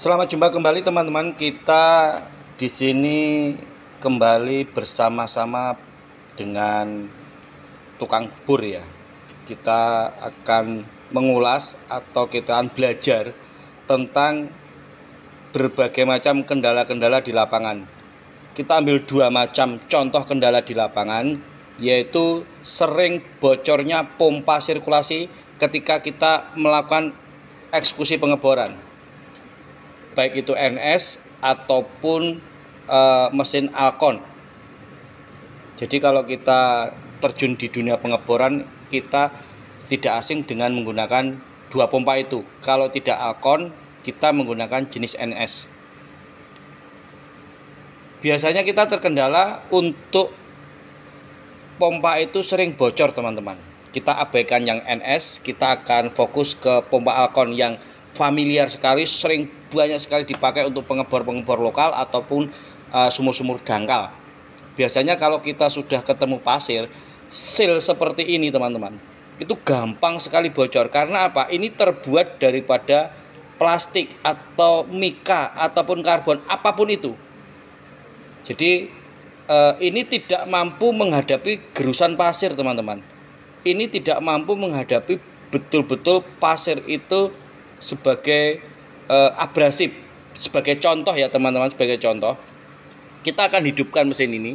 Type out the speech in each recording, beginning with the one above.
Selamat jumpa kembali teman-teman. Kita di sini kembali bersama-sama dengan tukang bor ya. Kita akan mengulas atau kita akan belajar tentang berbagai macam kendala-kendala di lapangan. Kita ambil dua macam contoh kendala di lapangan, yaitu sering bocornya pompa sirkulasi ketika kita melakukan eksekusi pengeboran, baik itu NS ataupun mesin Alcon. Jadi kalau kita terjun di dunia pengeboran, kita tidak asing dengan menggunakan dua pompa itu. Kalau tidak Alcon, kita menggunakan jenis NS. Biasanya kita terkendala untuk pompa itu sering bocor teman-teman. Kita abaikan yang NS, kita akan fokus ke pompa Alcon yang familiar sekali, sering banyak sekali dipakai untuk pengebor-pengebor lokal ataupun sumur-sumur dangkal. Biasanya kalau kita sudah ketemu pasir, seal seperti ini teman-teman, itu gampang sekali bocor. Karena apa? Ini terbuat daripada plastik atau mika ataupun karbon, apapun itu. Jadi ini tidak mampu menghadapi gerusan pasir teman-teman. Ini tidak mampu menghadapi betul-betul pasir itu sebagai abrasif. Sebagai contoh ya teman-teman, sebagai contoh, kita akan hidupkan mesin ini.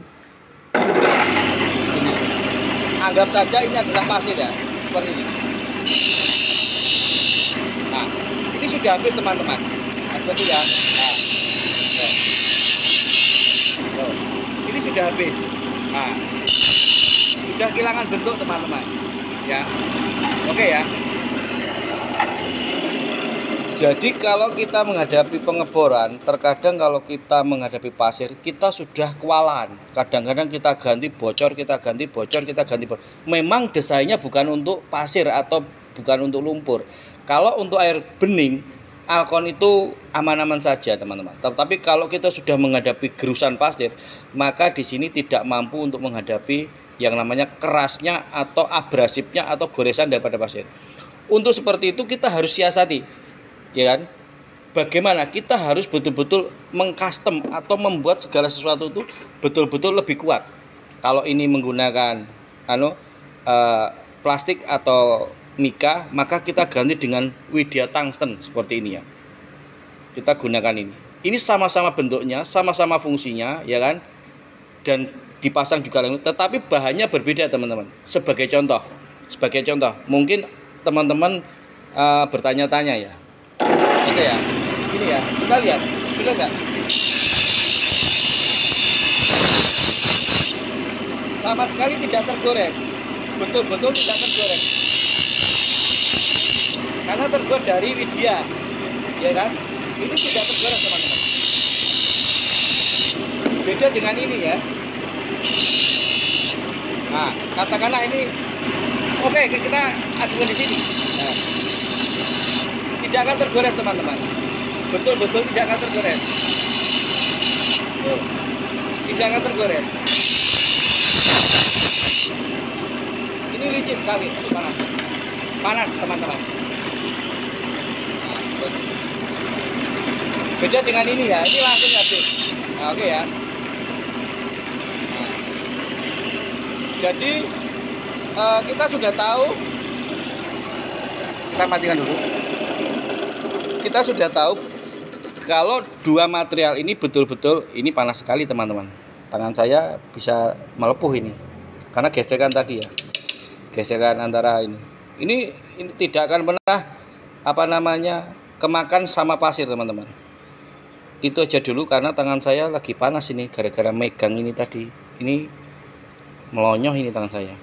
Anggap saja ini adalah pasir ya, seperti ini. Nah, ini sudah habis teman-teman. Nah, seperti ya. Nah, ini sudah habis. Nah, sudah kehilangan bentuk teman-teman. Ya, oke ya. Jadi kalau kita menghadapi pengeboran, terkadang kalau kita menghadapi pasir, kita sudah kewalahan. Kadang-kadang kita ganti bocor, kita ganti bocor, kita ganti bocor. Memang desainnya bukan untuk pasir atau bukan untuk lumpur. Kalau untuk air bening, Alcon itu aman-aman saja teman-teman. Tetapi kalau kita sudah menghadapi gerusan pasir, maka di sini tidak mampu untuk menghadapi yang namanya kerasnya atau abrasifnya atau goresan daripada pasir. Untuk seperti itu kita harus siasati. Ya kan? Bagaimana kita harus betul-betul mengcustom atau membuat segala sesuatu itu betul-betul lebih kuat. Kalau ini menggunakan plastik atau mika, maka kita ganti dengan widya tungsten seperti ini ya. Kita gunakan ini. Ini sama-sama bentuknya, sama-sama fungsinya, ya kan? Dan dipasang juga, tetapi bahannya berbeda teman-teman. Sebagai contoh, mungkin teman-teman bertanya-tanya ya. Oke ya, ini ya, kita lihat, benar nggak? Sama sekali tidak tergores, betul-betul tidak tergores, karena terbuat dari widya, ya kan? Ini tidak tergores teman-teman. Beda dengan ini ya. Nah, katakanlah ini, oke, kita adukan di sini. Nah, tidak akan tergores teman-teman, betul-betul tidak akan tergores. Tidak akan tergores. Ini licin sekali, panas teman-teman. Beda dengan ini ya, ini langsung habis. Nah, oke ya. Jadi kita sudah tahu, kita matikan dulu. Kita sudah tahu kalau dua material ini betul-betul ini panas sekali teman-teman. Tangan saya bisa melepuh ini karena gesekan tadi ya, gesekan antara ini tidak akan pernah kemakan sama pasir teman-teman. Itu aja dulu karena tangan saya lagi panas ini gara-gara megang ini tadi, ini melonyoh ini tangan saya.